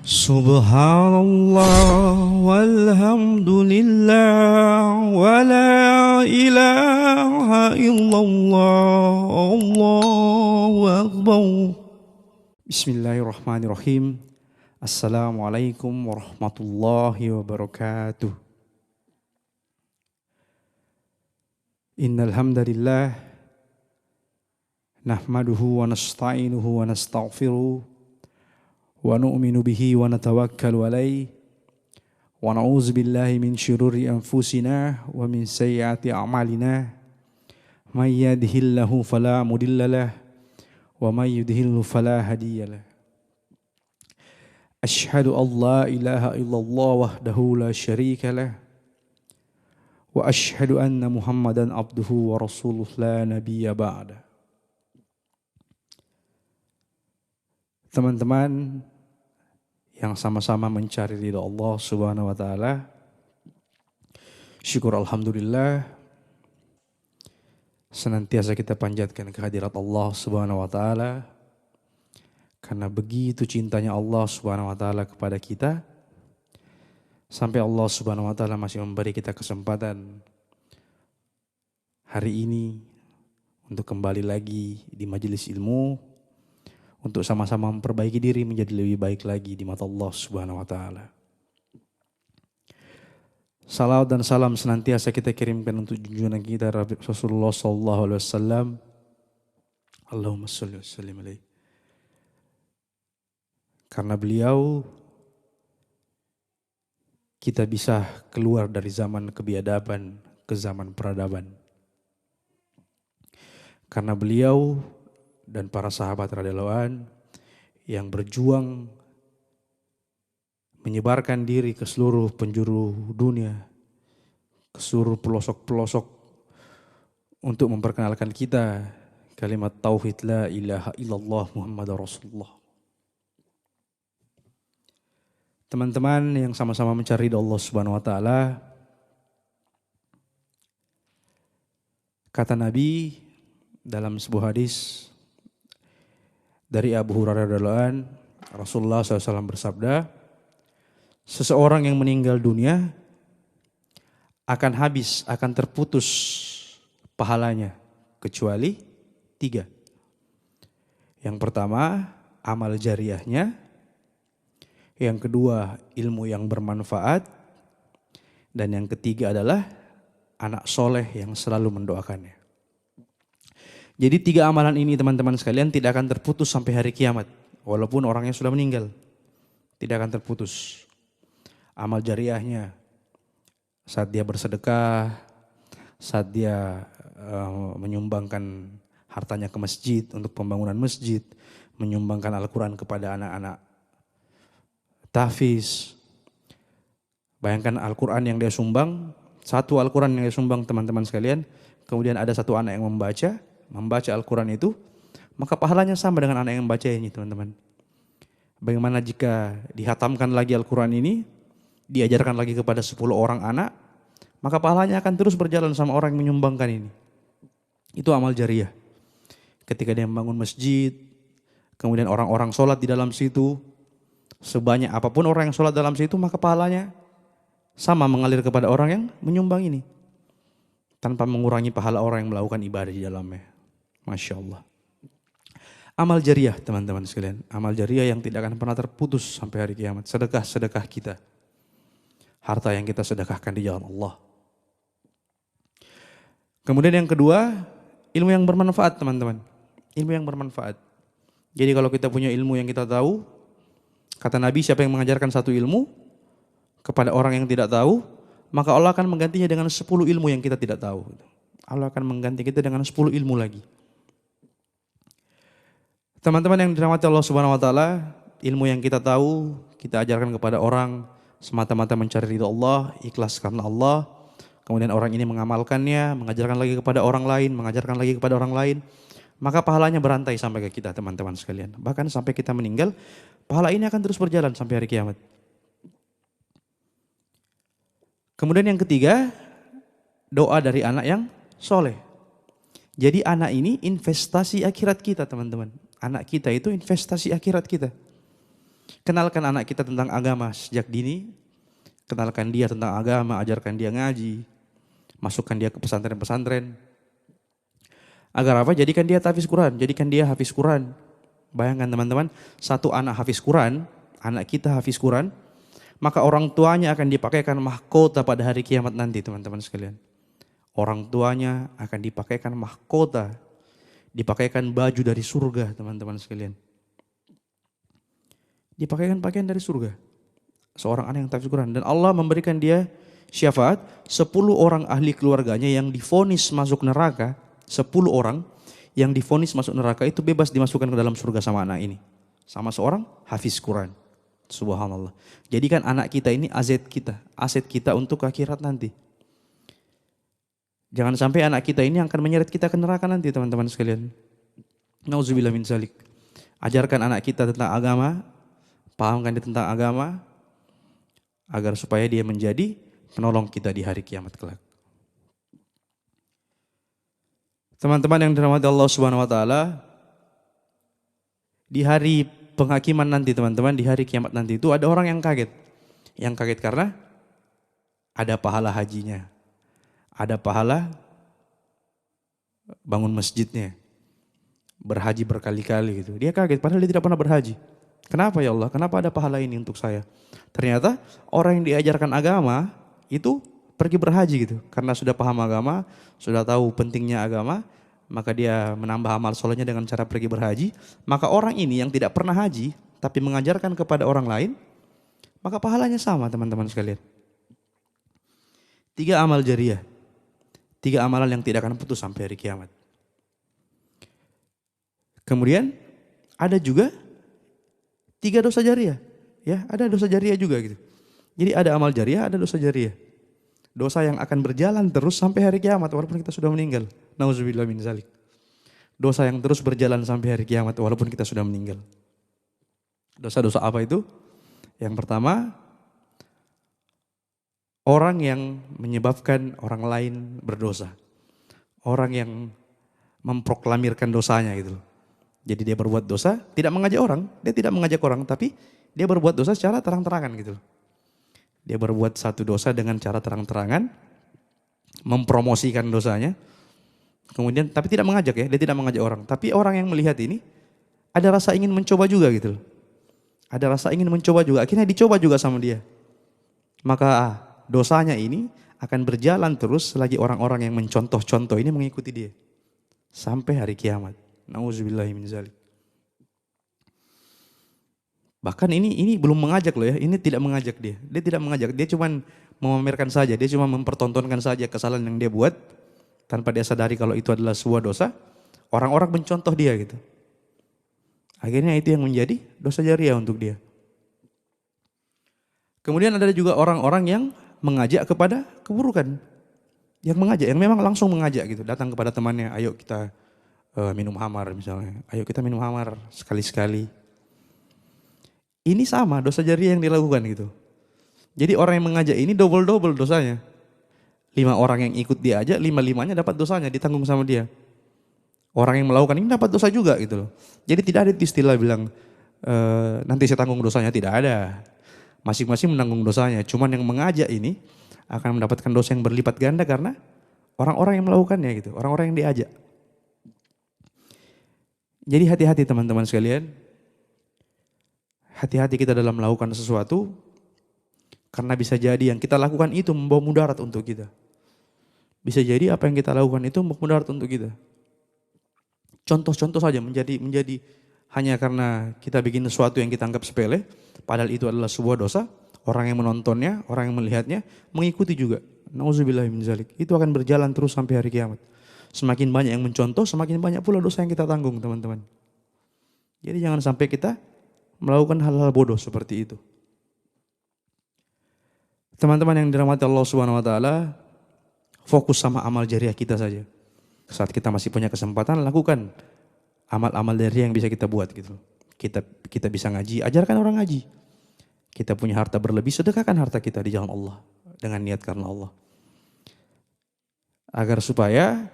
Subhanallah walhamdulillah wa la ilaha illallah Allahu akbar. Bismillahirrahmanirrahim. Assalamualaikum warahmatullahi wabarakatuh. Innal hamdalillah nahmaduhu wa nasta'inuhu wa nastaghfiruh wa nu'minu bihi wa natawakkalu alayhi wa na'udzu billahi min syururi anfusina wa min sayyiati a'malina may yahdihillahu fala mudhillalah wa may yudhlil fala hadiyalah. Asyhadu an la ilaha illallah wahdahu la syarikalah wa asyhadu anna Muhammadan abduhu wa rasuluh la nabiyya ba'da. Teman-teman yang sama-sama mencari ridha Allah Subhanahu wa taala, syukur alhamdulillah senantiasa kita panjatkan kehadirat Allah Subhanahu wa taala, karena begitu cintanya Allah Subhanahu wa taala kepada kita sampai Allah Subhanahu wa taala masih memberi kita kesempatan hari ini untuk kembali lagi di majelis ilmu, untuk sama-sama memperbaiki diri menjadi lebih baik lagi di mata Allah Subhanahu wa taala. Salawat dan salam senantiasa kita kirimkan untuk junjungan kita Rasulullah sallallahu alaihi wasallam. Allahumma shalli wa sallim alaihi. Karena beliau kita bisa keluar dari zaman kebiadaban ke zaman peradaban. Karena beliau dan para sahabat radhiyallahu an yang berjuang menyebarkan diri ke seluruh penjuru dunia, ke seluruh pelosok-pelosok untuk memperkenalkan kita kalimat tauhid la ilaha illallah Muhammadar Rasulullah. Teman-teman yang sama-sama mencari ridha Allah Subhanahu wa taala, kata Nabi dalam sebuah hadis dari Abu Hurairah radhiyallahu an, Rasulullah SAW bersabda, seseorang yang meninggal dunia akan habis, akan terputus pahalanya kecuali 3. Yang pertama, amal jariyahnya. Yang kedua, ilmu yang bermanfaat. Dan yang ketiga adalah anak soleh yang selalu mendoakannya. Jadi 3 amalan ini teman-teman sekalian tidak akan terputus sampai hari kiamat. Walaupun orangnya sudah meninggal, tidak akan terputus. Amal jariyahnya, saat dia bersedekah, saat dia menyumbangkan hartanya ke masjid untuk pembangunan masjid, menyumbangkan Al-Quran kepada anak-anak tahfiz. Bayangkan Al-Quran yang dia sumbang, satu Al-Quran yang dia sumbang teman-teman sekalian, kemudian ada satu anak yang membaca Al-Quran itu, maka pahalanya sama dengan anak yang membaca ini teman-teman. Bagaimana jika dihatamkan lagi Al-Quran ini, diajarkan lagi kepada 10 orang anak, maka pahalanya akan terus berjalan sama orang yang menyumbangkan ini. Itu amal jariyah. Ketika dia membangun masjid, kemudian orang-orang sholat di dalam situ, sebanyak apapun orang yang sholat dalam situ, maka pahalanya sama mengalir kepada orang yang menyumbang ini, tanpa mengurangi pahala orang yang melakukan ibadah di dalamnya. Masya Allah. Amal jariyah teman-teman sekalian. Amal jariyah yang tidak akan pernah terputus sampai hari kiamat. Sedekah-sedekah kita. Harta yang kita sedekahkan di jalan Allah. Kemudian yang kedua, ilmu yang bermanfaat teman-teman. Ilmu yang bermanfaat. Jadi kalau kita punya ilmu yang kita tahu, kata Nabi, siapa yang mengajarkan satu ilmu kepada orang yang tidak tahu, maka Allah akan menggantinya dengan 10 ilmu yang kita tidak tahu. Allah akan mengganti kita dengan 10 ilmu lagi. Teman-teman yang dirahmati Allah Subhanahu wa taala, ilmu yang kita tahu, kita ajarkan kepada orang semata-mata mencari ridha Allah, ikhlas karena Allah. Kemudian orang ini mengamalkannya, mengajarkan lagi kepada orang lain, mengajarkan lagi kepada orang lain. Maka pahalanya berantai sampai ke kita teman-teman sekalian. Bahkan sampai kita meninggal, pahala ini akan terus berjalan sampai hari kiamat. Kemudian yang ketiga, doa dari anak yang soleh. Jadi anak ini investasi akhirat kita teman-teman. Anak kita itu investasi akhirat kita. Kenalkan anak kita tentang agama sejak dini. Kenalkan dia tentang agama, ajarkan dia ngaji. Masukkan dia ke pesantren-pesantren. Agar apa? Jadikan dia tahfiz Quran, jadikan dia hafiz Quran. Bayangkan teman-teman, satu anak hafiz Quran, anak kita hafiz Quran, maka orang tuanya akan dipakaikan mahkota pada hari kiamat nanti teman-teman sekalian. Orang tuanya akan dipakaikan mahkota, dipakaikan baju dari surga teman-teman sekalian. Dipakaikan pakaian dari surga. Seorang anak yang hafiz Quran. Dan Allah memberikan dia syafaat 10 orang ahli keluarganya yang divonis masuk neraka. 10 orang yang divonis masuk neraka itu bebas dimasukkan ke dalam surga sama anak ini. Sama seorang hafiz Quran. Subhanallah. Jadikan anak kita ini aset kita untuk akhirat nanti. Jangan sampai anak kita ini akan menyeret kita ke neraka nanti teman-teman sekalian. Nauzubillah min zalik. Ajarkan anak kita tentang agama, pahamkan dia tentang agama, agar supaya dia menjadi penolong kita di hari kiamat kelak. Teman-teman yang dirahmati Allah Subhanahu wa taala, di hari penghakiman nanti teman-teman, di hari kiamat nanti itu ada orang yang kaget. Yang kaget karena ada pahala hajinya. Ada pahala bangun masjidnya. Berhaji berkali-kali gitu. Dia kaget padahal dia tidak pernah berhaji. Kenapa ya Allah? Kenapa ada pahala ini untuk saya? Ternyata orang yang diajarkan agama itu pergi berhaji gitu. Karena sudah paham agama, sudah tahu pentingnya agama, maka dia menambah amal solehnya dengan cara pergi berhaji. Maka orang ini yang tidak pernah haji, tapi mengajarkan kepada orang lain, maka pahalanya sama teman-teman sekalian. 3 amal jariah. 3 amalan yang tidak akan putus sampai hari kiamat. Kemudian ada juga 3 dosa jariah. Ya, ada dosa jariah juga gitu. Jadi ada amal jariah, ada dosa jariah. Dosa yang akan berjalan terus sampai hari kiamat walaupun kita sudah meninggal. Nauzubillah min zalik. Dosa yang terus berjalan sampai hari kiamat walaupun kita sudah meninggal. Dosa-dosa apa itu? Yang pertama, orang yang menyebabkan orang lain berdosa. Orang yang memproklamirkan dosanya gitu. Jadi dia berbuat dosa, tidak mengajak orang, tapi dia berbuat dosa secara terang-terangan gitu. Dia berbuat satu dosa dengan cara terang-terangan, mempromosikan dosanya, kemudian tapi tidak mengajak ya, dia tidak mengajak orang. Tapi orang yang melihat ini ada rasa ingin mencoba juga gitu. Ada rasa ingin mencoba juga, akhirnya dicoba juga sama dia. Maka dosanya ini akan berjalan terus selagi orang-orang yang mencontoh-contoh ini mengikuti dia. Sampai hari kiamat. Nauzubillahi min zalik. Bahkan ini belum mengajak loh ya, ini tidak mengajak dia. Dia tidak mengajak, dia cuma memamerkan saja, dia cuma mempertontonkan saja kesalahan yang dia buat tanpa dia sadari kalau itu adalah sebuah dosa. Orang-orang mencontoh dia gitu. Akhirnya itu yang menjadi dosa jariah untuk dia. Kemudian ada juga orang-orang yang mengajak kepada keburukan. Yang mengajak, yang memang langsung mengajak gitu, datang kepada temannya, ayo kita minum khamar misalnya. Ayo kita minum khamar sekali-sekali. Ini sama dosa jariah yang dilakukan gitu. Jadi orang yang mengajak ini double-double dosanya. 5 orang yang ikut diajak, 5-5-nya dapat dosanya ditanggung sama dia. Orang yang melakukan ini dapat dosa juga gitu loh. Jadi tidak ada istilah bilang nanti saya tanggung dosanya, tidak ada. Masing-masing menanggung dosanya. Cuman yang mengajak ini akan mendapatkan dosa yang berlipat ganda karena orang-orang yang melakukannya gitu, orang-orang yang diajak. Jadi hati-hati teman-teman sekalian. Hati-hati kita dalam melakukan sesuatu karena bisa jadi yang kita lakukan itu membawa mudarat untuk kita. Bisa jadi apa yang kita lakukan itu membawa mudarat untuk kita. Contoh-contoh saja menjadi hanya karena kita bikin sesuatu yang kita anggap sepele, padahal itu adalah sebuah dosa. Orang yang menontonnya, orang yang melihatnya mengikuti juga. Nauzubillah min zalik. Itu akan berjalan terus sampai hari kiamat. Semakin banyak yang mencontoh, semakin banyak pula dosa yang kita tanggung teman-teman. Jadi jangan sampai kita melakukan hal-hal bodoh seperti itu. Teman-teman yang dirahmati Allah Subhanahu wa taala, fokus sama amal jariah kita saja. Saat kita masih punya kesempatan, lakukan amal-amal jariah yang bisa kita buat gitu. Kita bisa ngaji, ajarkan orang ngaji. Kita punya harta berlebih, sedekahkan harta kita di jalan Allah dengan niat karena Allah. Agar supaya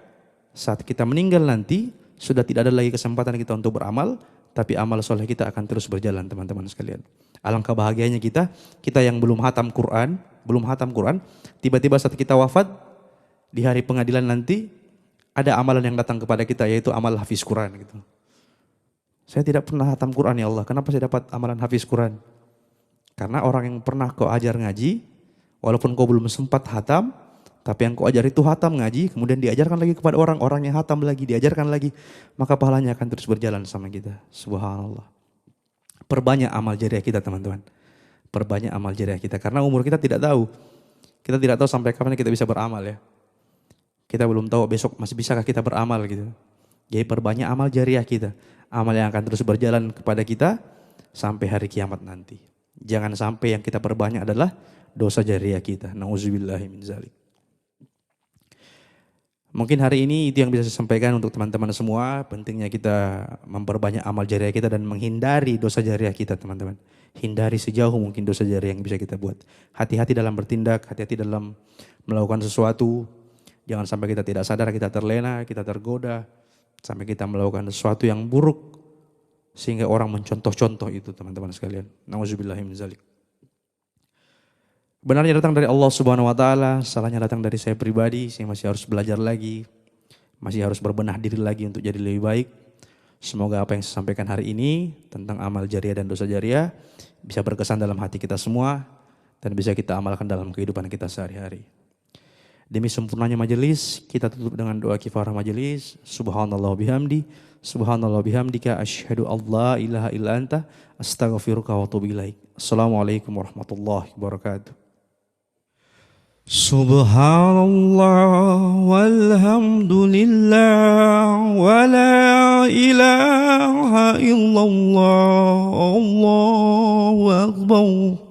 saat kita meninggal nanti sudah tidak ada lagi kesempatan kita untuk beramal, tapi amal soleh kita akan terus berjalan teman-teman sekalian. Alangkah bahagianya kita yang belum hatam Quran, tiba-tiba saat kita wafat, di hari pengadilan nanti, ada amalan yang datang kepada kita, yaitu amal hafiz Quran gitu. Saya tidak pernah hatam Quran ya Allah, kenapa saya dapat amalan hafiz Quran? Karena orang yang pernah kau ajar ngaji, walaupun kau belum sempat hatam, tapi yang kau ajar itu hatam ngaji, kemudian diajarkan lagi kepada orang yang hatam lagi, diajarkan lagi, maka pahalanya akan terus berjalan sama kita. Subhanallah. Perbanyak amal jariah kita teman-teman. Perbanyak amal jariah kita, karena umur kita tidak tahu. Kita tidak tahu sampai kapan kita bisa beramal ya. Kita belum tahu besok masih bisakah kita beramal gitu. Jadi perbanyak amal jariah kita. Amal yang akan terus berjalan kepada kita sampai hari kiamat nanti. Jangan sampai yang kita perbanyak adalah dosa jariah kita. Nauzubillahi min zalik. Mungkin hari ini itu yang bisa saya sampaikan untuk teman-teman semua. Pentingnya kita memperbanyak amal jariah kita dan menghindari dosa jariah kita teman-teman. Hindari sejauh mungkin dosa jariah yang bisa kita buat. Hati-hati dalam bertindak, hati-hati dalam melakukan sesuatu. Jangan sampai kita tidak sadar, kita terlena, kita tergoda. Sampai kita melakukan sesuatu yang buruk. Sehingga orang mencontoh-contoh itu teman-teman sekalian. Nauzubillahi min zalik. Benarnya datang dari Allah Subhanahu wa taala, salahnya datang dari saya pribadi. Saya masih harus belajar lagi, masih harus berbenah diri lagi untuk jadi lebih baik. Semoga apa yang saya sampaikan hari ini tentang amal jariah dan dosa jariah bisa berkesan dalam hati kita semua dan bisa kita amalkan dalam kehidupan kita sehari-hari. Demi sempurnanya majelis, kita tutup dengan doa kifarah majelis. Subhanallah bihamdi, subhanallah bihamdika, asyhadu alla ilaha illa anta, astaghfiruka wa atubu ilaik. Assalamualaikum warahmatullahi wabarakatuh. Subhanallah walhamdulillah wa la ilaha illallah, Allahu akbar.